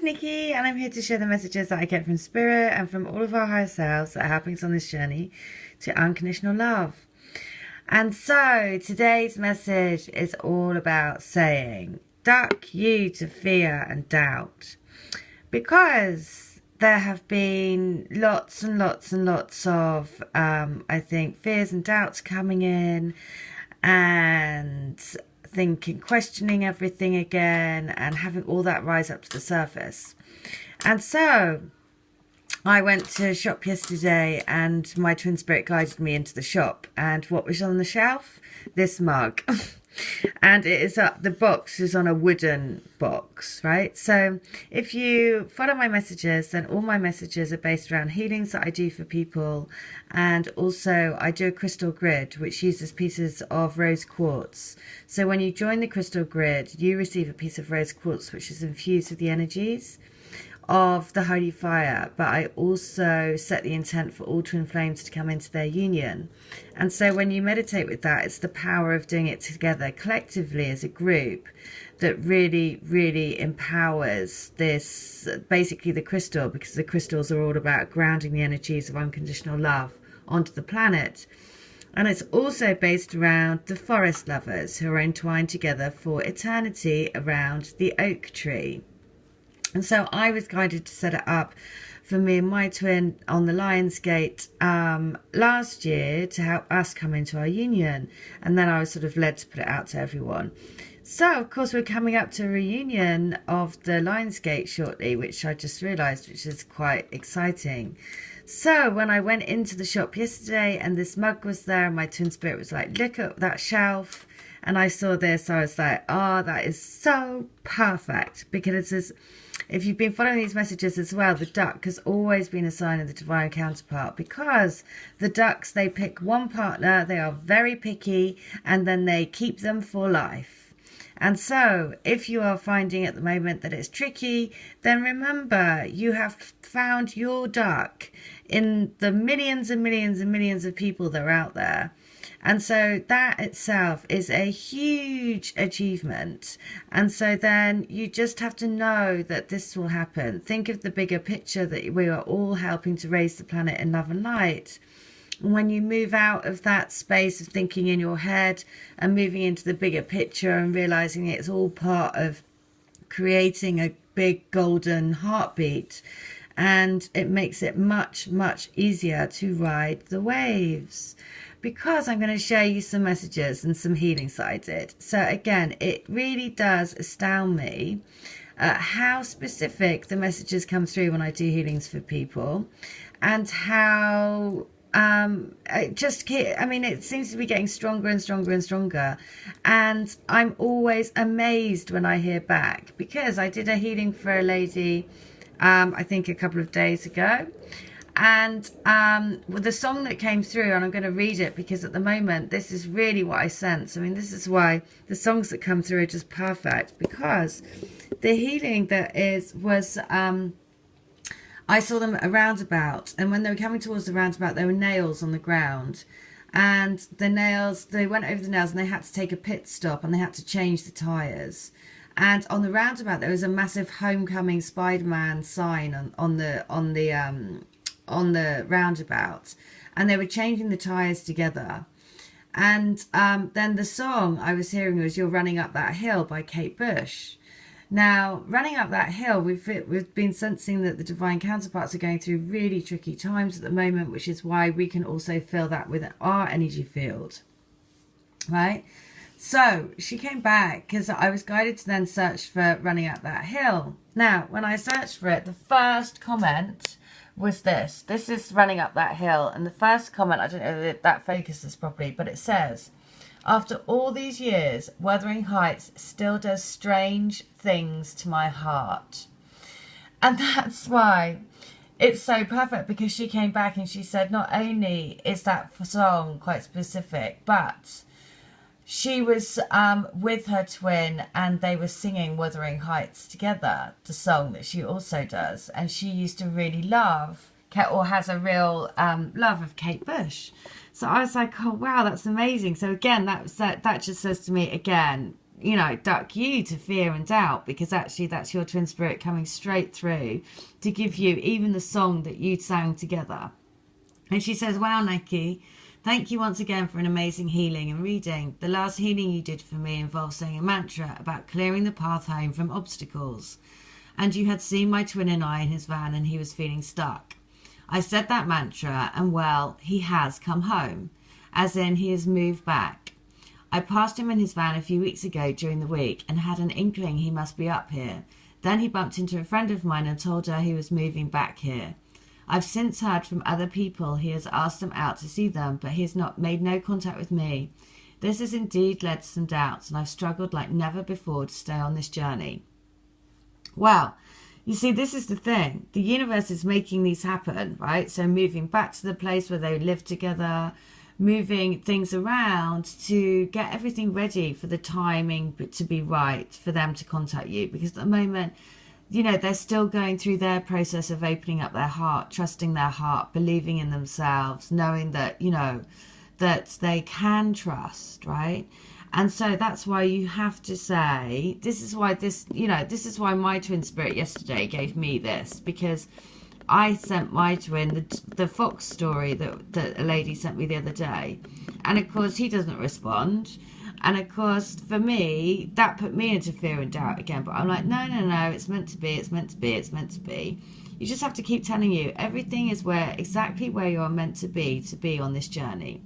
is Nikki, and I'm here to share the messages that I get from Spirit and from all of our higher selves that are helping us on this journey to unconditional love. And so today's message is all about saying, duck you to fear and doubt. Because there have been lots and lots and lots of, I think, fears and doubts coming in, and thinking, questioning everything again, and having all that rise up to the surface. And so I went to shop yesterday, and my twin spirit guided me into the shop, and what was on the shelf? This mug. And it is up, the box is on a wooden box, right? So if you follow my messages, then all my messages are based around healings that I do for people, and also I do a crystal grid which uses pieces of rose quartz. So when you join the crystal grid, you receive a piece of rose quartz which is infused with the energies of the Holy Fire, but I also set the intent for all twin flames to come into their union. And so when you meditate with that, it's the power of doing it together collectively as a group that really, really empowers this, basically the crystal, because the crystals are all about grounding the energies of unconditional love onto the planet. And it's also based around the forest lovers who are entwined together for eternity around the oak tree. And so I was guided to set it up for me and my twin on the Lionsgate last year to help us come into our union. And then I was sort of led to put it out to everyone. So, of course, we're coming up to a reunion of the Lionsgate shortly, which I just realised, which is quite exciting. So when I went into the shop yesterday and this mug was there, and my twin spirit was like, look at that shelf. And I saw this, I was like, oh, that is so perfect. Because if you've been following these messages as well, the duck has always been a sign of the divine counterpart, because the ducks, they pick one partner, they are very picky, and then they keep them for life. And so if you are finding at the moment that it's tricky, then remember you have found your duck in the millions and millions and millions of people that are out there. And so that itself is a huge achievement. And so then you just have to know that this will happen. Think of the bigger picture, that we are all helping to raise the planet in love and light. And when you move out of that space of thinking in your head and moving into the bigger picture and realizing it's all part of creating a big golden heartbeat, and it makes it much, much easier to ride the waves. Because I'm going to share you some messages and some healings that I did. So again, it really does astound me how specific the messages come through when I do healings for people, and how it seems to be getting stronger and stronger and stronger. And I'm always amazed when I hear back, because I did a healing for a lady I think a couple of days ago. And with the song that came through, and I'm going to read it because at the moment this is really what I sense. I mean, this is why the songs that come through are just perfect, because the healing that was I saw them at a roundabout, and when they were coming towards the roundabout, there were nails on the ground, and the nails, they went over the nails and they had to take a pit stop and they had to change the tyres. And on the roundabout there was a massive homecoming Spider-Man sign on the roundabout, and they were changing the tyres together. And then the song I was hearing was You're Running Up That Hill by Kate Bush. Now, running up that hill, we've been sensing that the divine counterparts are going through really tricky times at the moment, which is why we can also feel that with our energy field, right? So she came back because I was guided to then search for running up that hill. Now, when I searched for it, the first comment was this. This is running up that hill. And the first comment, I don't know if that focuses properly, but it says, after all these years, Wuthering Heights still does strange things to my heart. And that's why it's so perfect, because she came back and she said not only is that song quite specific, but she was with her twin and they were singing Wuthering Heights together, the song that she also does. And she used to really love, or has a real love of Kate Bush. So I was like, oh, wow, that's amazing. So again, that just says to me, again, duck you to fear and doubt, because actually that's your twin spirit coming straight through to give you even the song that you sang together. And she says, wow, Nikki, thank you once again for an amazing healing and reading. The last healing you did for me involved saying a mantra about clearing the path home from obstacles. And you had seen my twin and I in his van and he was feeling stuck. I said that mantra and, well, he has come home, as in he has moved back. I passed him in his van a few weeks ago during the week and had an inkling he must be up here. Then he bumped into a friend of mine and told her he was moving back here. I've since heard from other people he has asked them out to see them, but he has not made no contact with me. This has indeed led to some doubts, and I've struggled like never before to stay on this journey. Well, you see, this is the thing. The universe is making these happen, right? So moving back to the place where they live together, moving things around to get everything ready for the timing to be right for them to contact you. Because at the moment, they're still going through their process of opening up their heart, trusting their heart, believing in themselves, knowing that, that they can trust, right? And so that's why you have to say, this is why my twin spirit yesterday gave me this, because I sent my twin the fox story that a lady sent me the other day. And of course, he doesn't respond. And of course, for me, that put me into fear and doubt again. But I'm like, no, it's meant to be, it's meant to be, it's meant to be. You just have to keep telling you, everything is exactly where you're meant to be on this journey.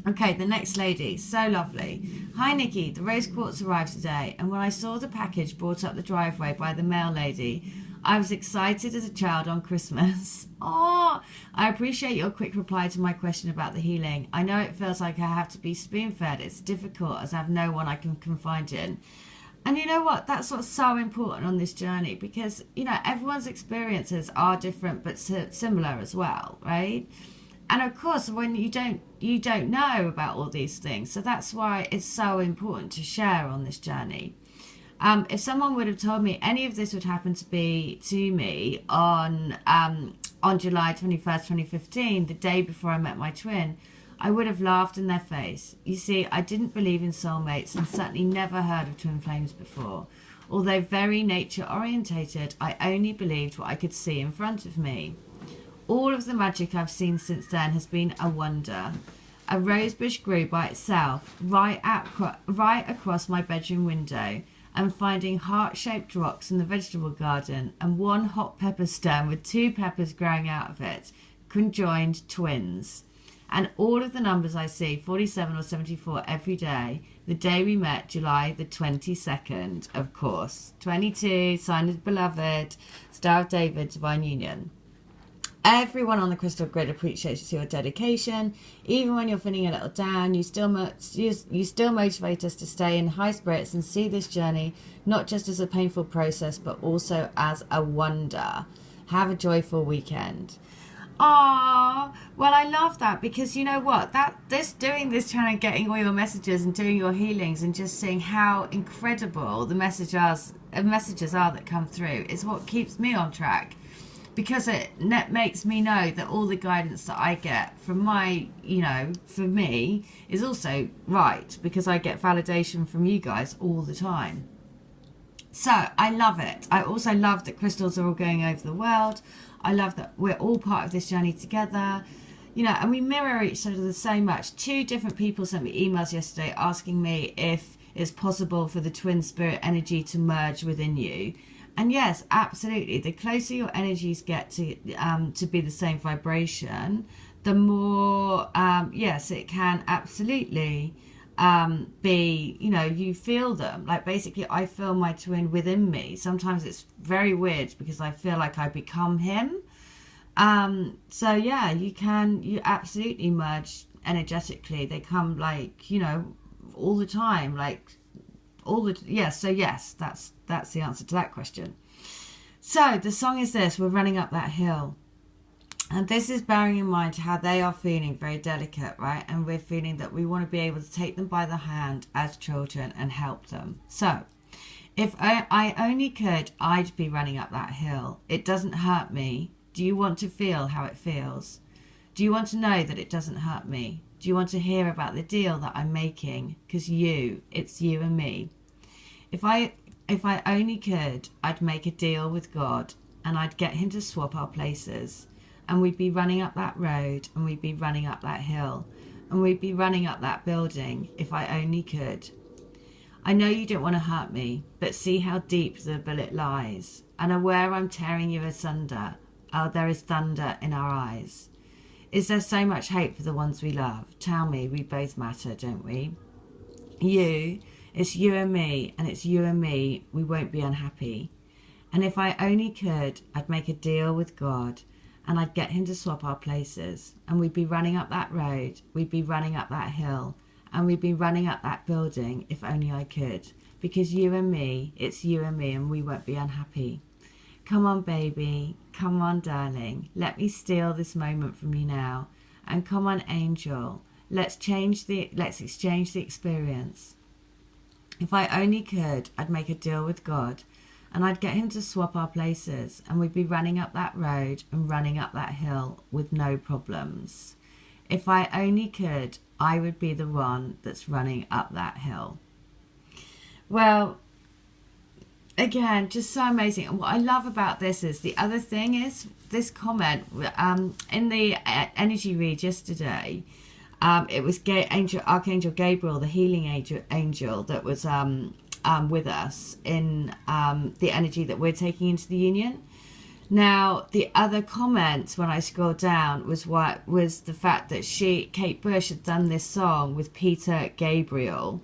Okay, the next lady, so lovely. Hi, Nikki, the rose quartz arrived today. And when I saw the package brought up the driveway by the mail lady, I was excited as a child on Christmas. Oh, I appreciate your quick reply to my question about the healing. I know it feels like I have to be spoon-fed. It's difficult as I have no one I can confide in. And you know what? That's what's so important on this journey, because, everyone's experiences are different but similar as well, right? And of course, when you don't know about all these things. So that's why it's so important to share on this journey. If someone would have told me any of this would happen to me on July 21st, 2015, the day before I met my twin, I would have laughed in their face. You see, I didn't believe in soulmates and certainly never heard of twin flames before. Although very nature orientated, I only believed what I could see in front of me. All of the magic I've seen since then has been a wonder. A rosebush grew by itself right across my bedroom window, and finding heart-shaped rocks in the vegetable garden and one hot pepper stem with 2 peppers growing out of it, conjoined twins. And all of the numbers I see, 47 or 74 every day, the day we met, July the 22nd, of course. 22, sign of the beloved, Star of David, Divine Union. Everyone on the crystal grid appreciates your dedication. Even when you're feeling a little down, you still motivate us to stay in high spirits and see this journey not just as a painful process, but also as a wonder. Have a joyful weekend. Oh, well, I love that, because you know what? Doing this channel, getting all your messages and doing your healings and just seeing how incredible the messages are that come through is what keeps me on track. Because it makes me know that all the guidance that I get from for me is also right, because I get validation from you guys all the time. So I love it. I also love that crystals are all going over the world. I love that we're all part of this journey together, and we mirror each other so much. 2 different people sent me emails yesterday asking me if it's possible for the twin spirit energy to merge within you. And yes, absolutely. The closer your energies get to be the same vibration, the more, yes, it can absolutely be, you feel them. Like, basically, I feel my twin within me. Sometimes it's very weird because I feel like I become him. So yeah, you absolutely merge energetically. They come all the time, so yes, that's the answer to that question. So the song is this: we're running up that hill. And this is bearing in mind how they are feeling very delicate, right? And we're feeling that we want to be able to take them by the hand as children and help them. So if I only could, I'd be running up that hill. It doesn't hurt me. Do you want to feel how it feels? Do you want to know that it doesn't hurt me? Do you want to hear about the deal that I'm making? Because it's you and me. If I only could, I'd make a deal with God and I'd get him to swap our places, and we'd be running up that road and we'd be running up that hill and we'd be running up that building if I only could. I know you don't want to hurt me, but see how deep the bullet lies, and aware I'm tearing you asunder. Oh, there is thunder in our eyes. Is there so much hate for the ones we love? Tell me, we both matter, don't we? You, it's you and me, and it's you and me, we won't be unhappy. And if I only could, I'd make a deal with God, and I'd get him to swap our places, and we'd be running up that road, we'd be running up that hill, and we'd be running up that building if only I could. Because you and me, it's you and me, and we won't be unhappy. Come on, baby. Come on, darling. Let me steal this moment from you now. And come on, angel. Let's exchange the experience. If I only could, I'd make a deal with God, and I'd get him to swap our places, and we'd be running up that road and running up that hill with no problems. If I only could, I would be the one that's running up that hill. Well, again, just so amazing. And what I love about this is, the other thing is, this comment in the energy read yesterday, it was Archangel Gabriel, the healing angel that was with us in the energy that we're taking into the union. Now, the other comment when I scrolled down was the fact that Kate Bush had done this song with Peter Gabriel.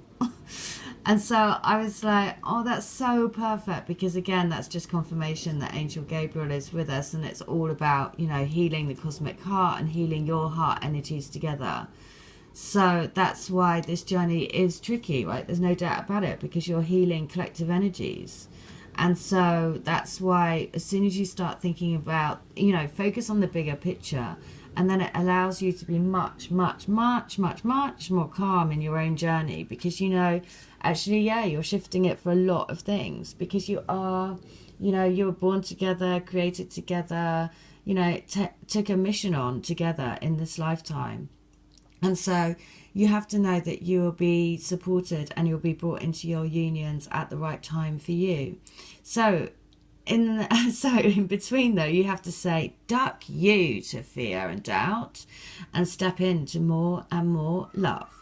And so I was like, oh, that's so perfect, because again, that's just confirmation that Angel Gabriel is with us, and it's all about, you know, healing the cosmic heart and healing your heart energies together. So that's why this journey is tricky, right? There's no doubt about it, because you're healing collective energies. And so that's why as soon as you start thinking about, you know, focus on the bigger picture, and then it allows you to be much, much, much, much, much more calm in your own journey, because, you know, actually, yeah, you're shifting it for a lot of things, because you are, you know, you were born together, created together, you know, took a mission on together in this lifetime. And so you have to know that you will be supported and you'll be brought into your unions at the right time for you. So in between, though, you have to say, duck you to fear and doubt, and step into more and more love.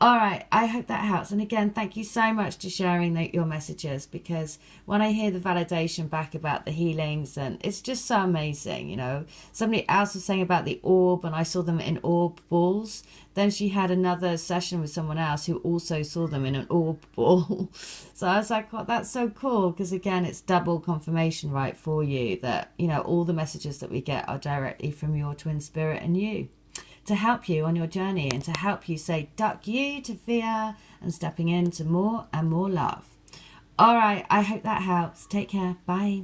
All right, I hope that helps. And again, thank you so much for sharing your messages, because when I hear the validation back about the healings, and it's just so amazing, you know. Somebody else was saying about the orb, and I saw them in orb balls. Then she had another session with someone else who also saw them in an orb ball. So I was like, well, that's so cool, because again, it's double confirmation, right, for you that, you know, all the messages that we get are directly from your twin spirit and you, to help you on your journey, and to help you say duck you to fear and stepping into more and more love. All right, I hope that helps. Take care. Bye.